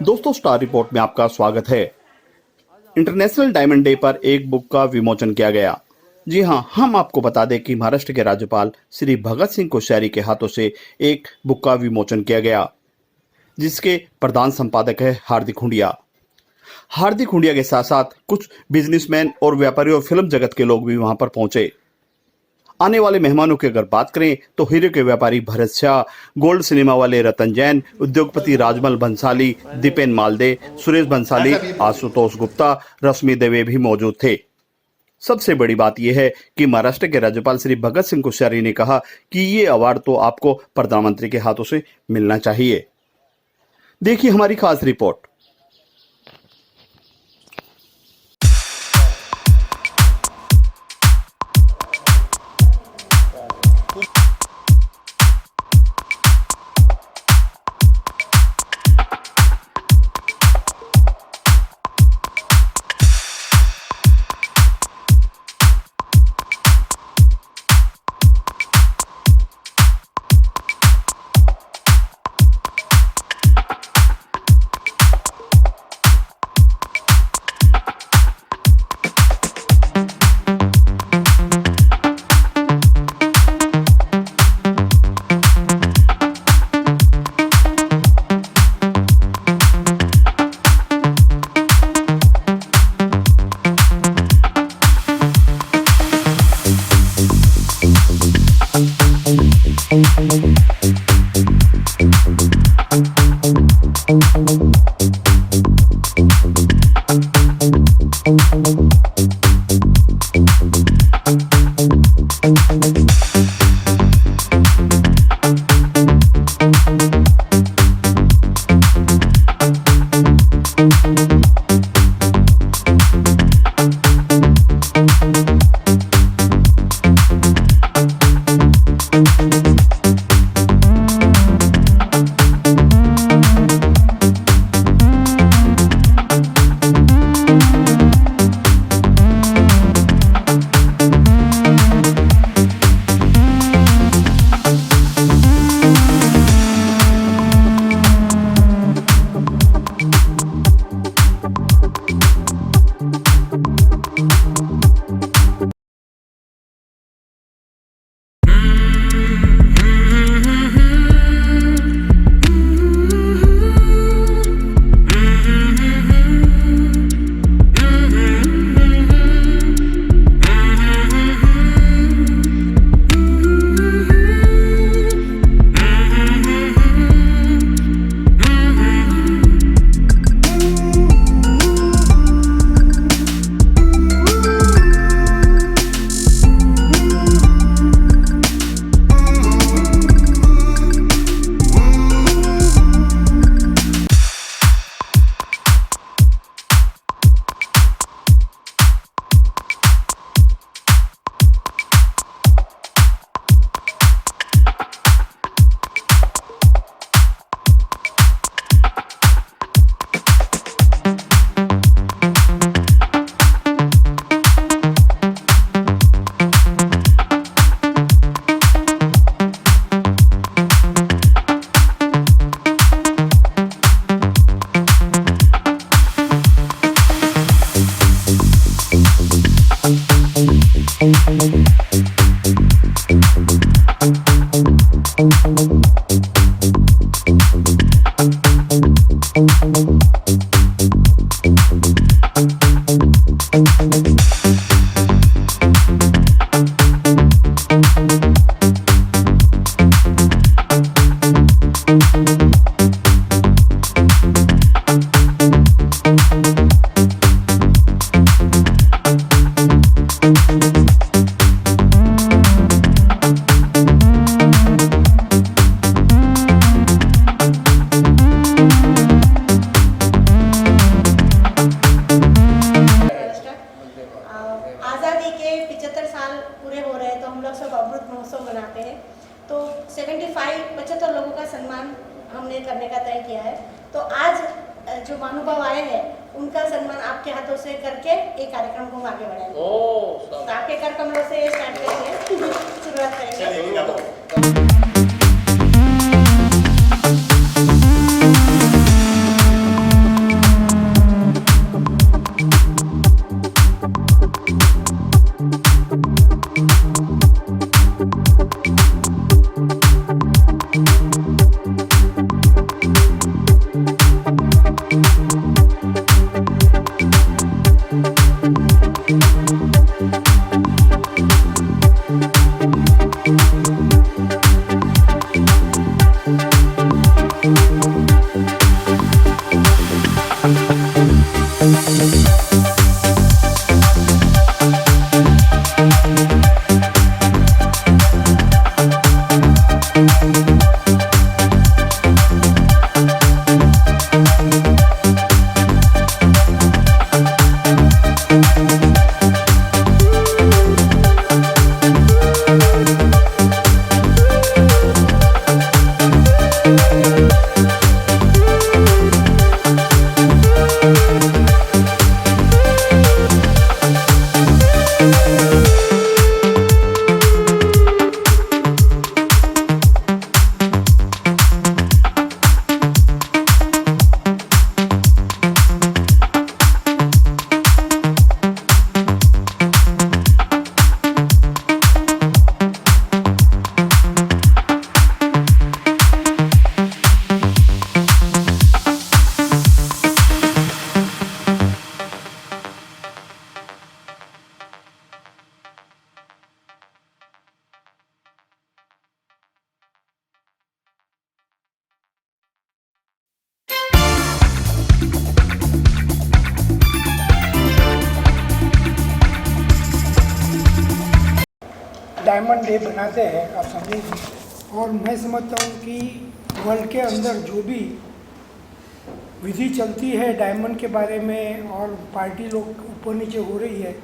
दोस्तों, star report में आपका स्वागत है। इंटरनेशनल डायमंड डे पर एक बुक का विमोचन किया गया। जी हां, हम आपको बता दें कि महाराष्ट्र के राज्यपाल श्री भगत सिंह कोश्यारी के हाथों से एक बुक का विमोचन किया गया, जिसके प्रधान संपादक है हार्दिक हुंडिया। हार्दिक हुंडिया के साथ साथ कुछ बिजनेसमैन और व्यापारी और फिल्म जगत के लोग भी वहां पर पहुंचे। आने वाले मेहमानों की अगर बात करें तो हीरे के व्यापारी भरत शाह, गोल्ड सिनेमा वाले रतन जैन, उद्योगपति राजमल भंसाली, दीपेन मालदे, सुरेश भंसाली, आशुतोष गुप्ता, रश्मि देवी भी मौजूद थे। सबसे बड़ी बात यह है कि महाराष्ट्र के राज्यपाल श्री भगत सिंह कोश्यारी ने कहा कि ये अवार्ड तो आपको प्रधानमंत्री के हाथों से मिलना चाहिए। देखिए हमारी खास रिपोर्ट। तो 75 लोगों का सम्मान हमने करने का तय किया है। तो आज जो महानुभाव आए हैं उनका सम्मान आपके हाथों से करके एक कार्यक्रम को हम आगे बढ़ाएंगे। तो आपके कर कमलों से स्टार्ट करेंगे, शुरुआत करेंगे। डायमंड डे बनाते हैं आप समझिए। और मैं समझता हूँ कि वर्ल्ड के अंदर जो भी विधि चलती है डायमंड के बारे में और पार्टी लोग ऊपर नीचे हो रही है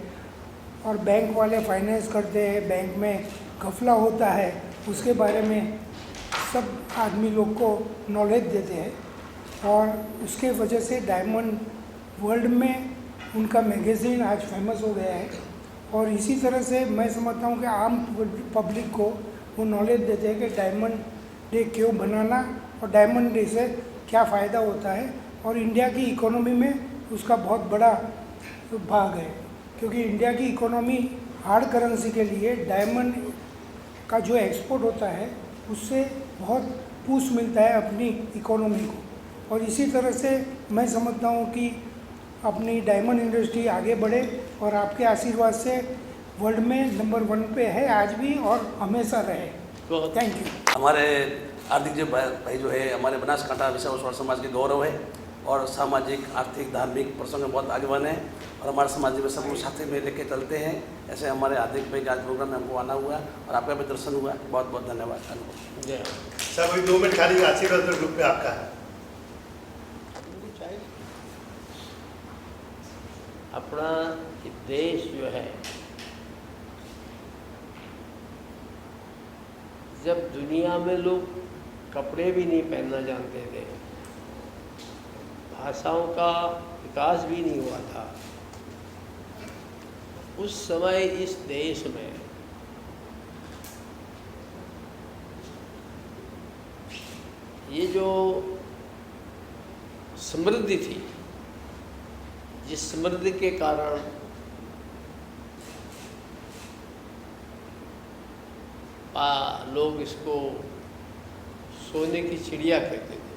और बैंक वाले फाइनेंस करते हैं, बैंक में घपला होता है, उसके बारे में सब आदमी लोग को नॉलेज देते हैं और उसके वजह से डायमंड वर्ल्ड में उनका मैगज़ीन आज फेमस हो गया है। और इसी तरह से मैं समझता हूँ कि आम पब्लिक को वो नॉलेज देते हैं कि डायमंड डे क्यों बनाना और डायमंड डे से क्या फ़ायदा होता है। और इंडिया की इकोनॉमी में उसका बहुत बड़ा भाग है, क्योंकि इंडिया की इकोनॉमी हार्ड करेंसी के लिए डायमंड का जो एक्सपोर्ट होता है उससे बहुत पुश मिलता है अपनी इकोनॉमी को। और इसी तरह से मैं समझता हूँ कि अपनी डायमंड इंडस्ट्री आगे बढ़े और आपके आशीर्वाद से वर्ल्ड में नंबर 1 पे है आज भी और हमेशा रहे। Thank you. हमारे आर्थिक जो भाई जो है हमारे बनासकांठा विशाल समाज के गौरव है और सामाजिक आर्थिक धार्मिक प्रसंग में बहुत आगे बढ़े हैं और हमारे समाज में सब लोग साथ में लेके चलते हैं। ऐसे हमारे हार्दिक भाई के आज प्रोग्राम में हमको आना हुआ और आपका भी दर्शन हुआ, बहुत बहुत धन्यवाद। जय सर वही 2 मिनट खाली आशीर्वाद ग्रुप पे आपका है। अपना देश जो है जब दुनिया में लोग कपड़े भी नहीं पहनना जानते थे, भाषाओं का विकास भी नहीं हुआ था, उस समय इस देश में ये जो समृद्धि थी, जिस समृद्धि के कारण लोग इसको सोने की चिड़िया कहते थे,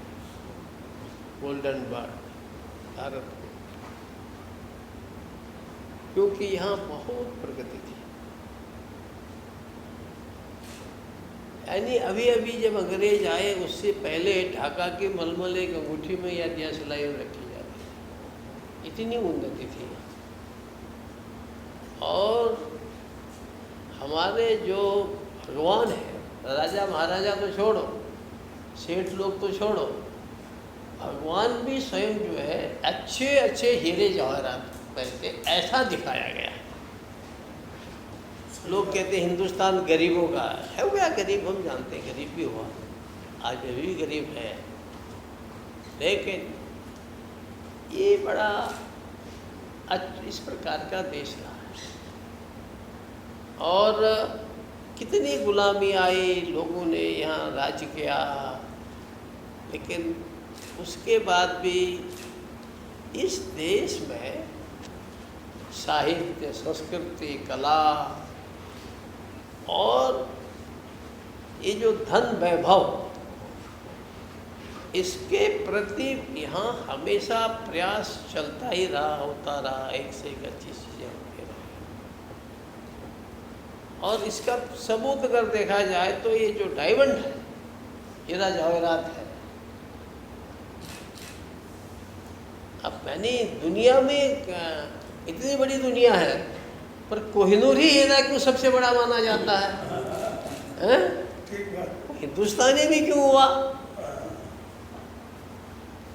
गोल्डन बर्ड भारत को, क्योंकि यहाँ बहुत प्रगति थी। यानी अभी अभी जब अंग्रेज आए उससे पहले ढाका के मलमल एक अंगूठी में या दिया सिलाई में रखी जाती, इतनी उन्नति थी। और हमारे जो भगवान है, राजा महाराजा तो छोड़ो, सेठ लोग तो छोड़ो, भगवान भी स्वयं जो है अच्छे अच्छे हीरे जवाहरात पहनते, ऐसा दिखाया गया। लोग कहते हैं हिंदुस्तान गरीबों का है, क्या गरीब हम जानते हैं, गरीब भी हुआ, आज भी गरीब है, लेकिन ये बड़ा इस प्रकार का देश रहा है। और कितनी गुलामी आई, लोगों ने यहाँ राज्य किया, लेकिन उसके बाद भी इस देश में साहित्य, संस्कृति, कला और ये जो धन वैभव, इसके प्रति यहाँ हमेशा प्रयास चलता ही रहा, होता रहा, एक से एक अच्छी चीज़ें होती रही। और इसका सबूत अगर देखा जाए तो ये जो डायमंड है, हीरा जवाहरात है, अब मैंने दुनिया में इतनी बड़ी दुनिया है पर कोहिनूर ही हीरा क्यों सबसे बड़ा माना जाता है? हिंदुस्तानी भी क्यों हुआ?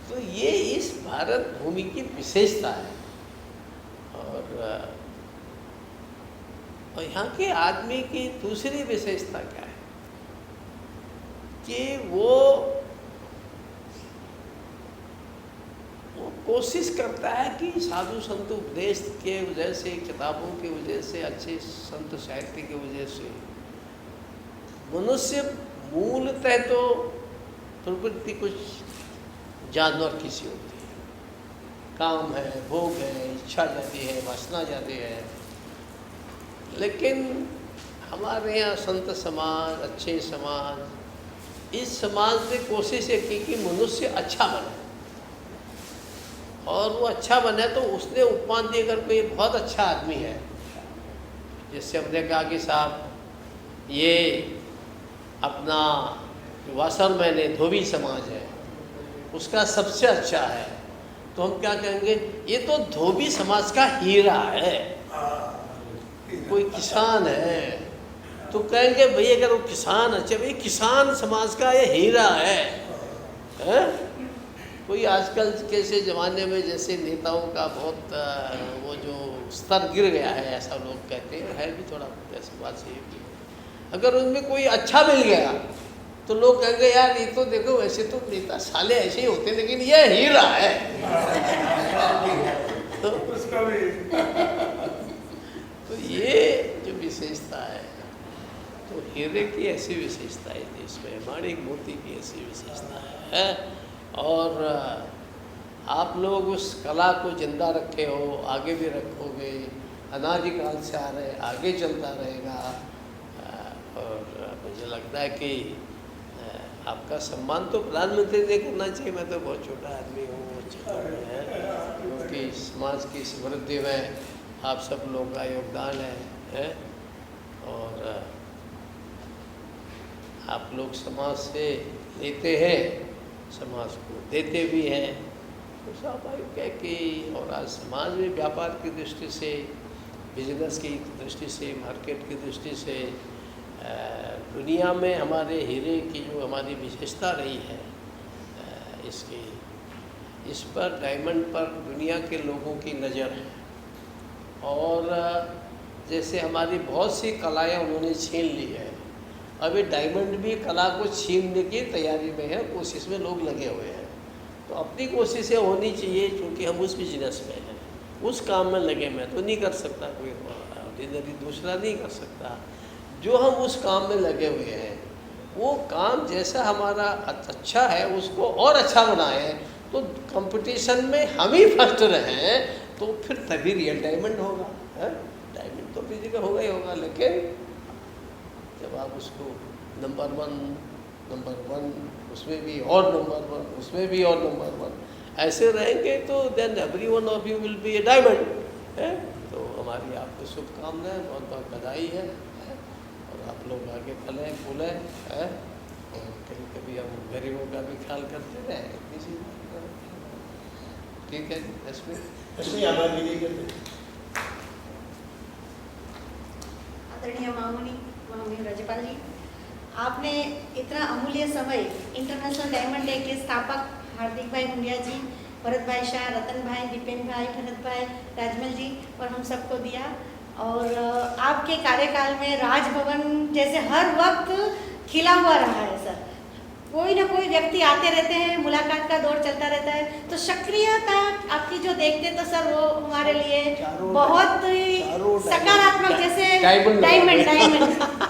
तो ये इस भारत भूमि की विशेषता है। और यहाँ के आदमी की दूसरी विशेषता क्या है कि वो कोशिश करता है कि साधु संत उपदेश के वजह से, किताबों की वजह से, अच्छे संत साहित्य की वजह से मनुष्य मूलतः तो प्रवृत्ति कुछ जानवर की सी होती है, काम है, भोग है, इच्छा जाती है, वासना जाती है। लेकिन हमारे यहाँ संत समाज, अच्छे समाज, इस समाज ने कोशिश ये की कि मनुष्य अच्छा बने, और वो अच्छा बने तो उसने उपमान दी अगर कोई बहुत अच्छा आदमी है, जिससे हमने कहा कि साहब ये अपना वासरमैन है, धोबी समाज है, उसका सबसे अच्छा है, तो हम क्या कहेंगे, ये तो धोबी समाज का हीरा है। कोई किसान है, तो कहेंगे भाई अगर वो किसान अच्छे, भाई किसान समाज का ये हीरा है, हैं? कोई आजकल कैसे ज़माने में जैसे नेताओं का बहुत वो जो स्तर गिर गया है, ऐसा लोग कहते हैं, है भी थोड़ा ऐसी बात सही भी। अगर उनमें कोई अच्छा मिल गया तो लोग कहेंगे यार ये तो देखो वैसे तो नेता साले ऐसे ही होते हैं लेकिन ये हीरा है। तो ये जो विशेषता है, तो हीरे की ऐसी विशेषता है देश में, हमारे मोती की ऐसी विशेषता है। और आप लोग उस कला को जिंदा रखे हो, आगे भी रखोगे, अनादिकाल से आ रहे, आगे चलता रहेगा। और मुझे लगता है कि आपका सम्मान तो प्रधानमंत्री ने करना चाहिए। मैं तो बहुत छोटा आदमी हूँ, क्योंकि समाज की समृद्धि में आप सब लोगों का योगदान है? और आप लोग समाज से लेते हैं, समाज को देते भी हैं, तो स्वाभाविक है कि और आज समाज में व्यापार की दृष्टि से, बिजनेस की दृष्टि से, मार्केट की दृष्टि से दुनिया में हमारे हीरे की जो हमारी विशेषता रही है, इसकी इस पर डायमंड पर दुनिया के लोगों की नज़र है। और जैसे हमारी बहुत सी कलाएं उन्होंने छीन ली है, अभी डायमंड भी कला को छीनने की तैयारी में है, कोशिश में लोग लगे हुए हैं। तो अपनी कोशिशें होनी चाहिए, क्योंकि हम उस बिजनेस में हैं, उस काम में लगे। मैं तो नहीं कर सकता, कोई ऑर्डिनरी दूसरा नहीं कर सकता। जो हम उस काम में लगे हुए हैं, वो काम जैसा हमारा अच्छा है उसको और अच्छा बनाएं, तो कंपटीशन में हम ही फर्स्ट रहें, तो फिर तभी रियल डायमंड होगा। डायमंड तो भी जगह होगा ही होगा, लेकिन जब आप उसको नंबर वन उसमें भी और नंबर 1, उसमें भी और नंबर 1 ऐसे रहेंगे, तो then every one of you will be a diamond. तो हमारी आपको शुभकामनाएं, बहुत बहुत बधाई है। और आप लोग आगे फलें फूलें, और कभी कभी हम गरीबों का भी ख्याल करते रहें, इतनी सी ठीक है जी। आदरणीय माननीय राज्यपाल जी, आपने इतना अमूल्य समय इंटरनेशनल डायमंड डे के स्थापक हार्दिक भाई हुंडिया जी, भरत भाई शाह, रतन भाई, दीपेन भाई, भरत भाई, राजमल जी और हम सबको दिया। और आपके कार्यकाल में राजभवन जैसे हर वक्त खिला हुआ रहा है सर। कोई ना कोई व्यक्ति आते रहते हैं, मुलाकात का दौर चलता रहता है, तो सक्रियता आपकी जो देखते तो सर वो हमारे लिए बहुत सकारात्मक, जैसे डायमंड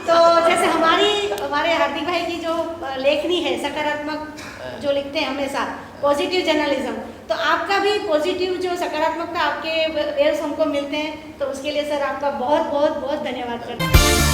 तो जैसे हमारे हार्दिक भाई की जो लेखनी है सकारात्मक, जो लिखते हैं हमेशा पॉजिटिव जर्नलिज्म, तो आपका भी पॉजिटिव जो सकारात्मकता आपके वेव्स हमको मिलते हैं, तो उसके लिए सर आपका बहुत बहुत बहुत धन्यवाद करते हैं।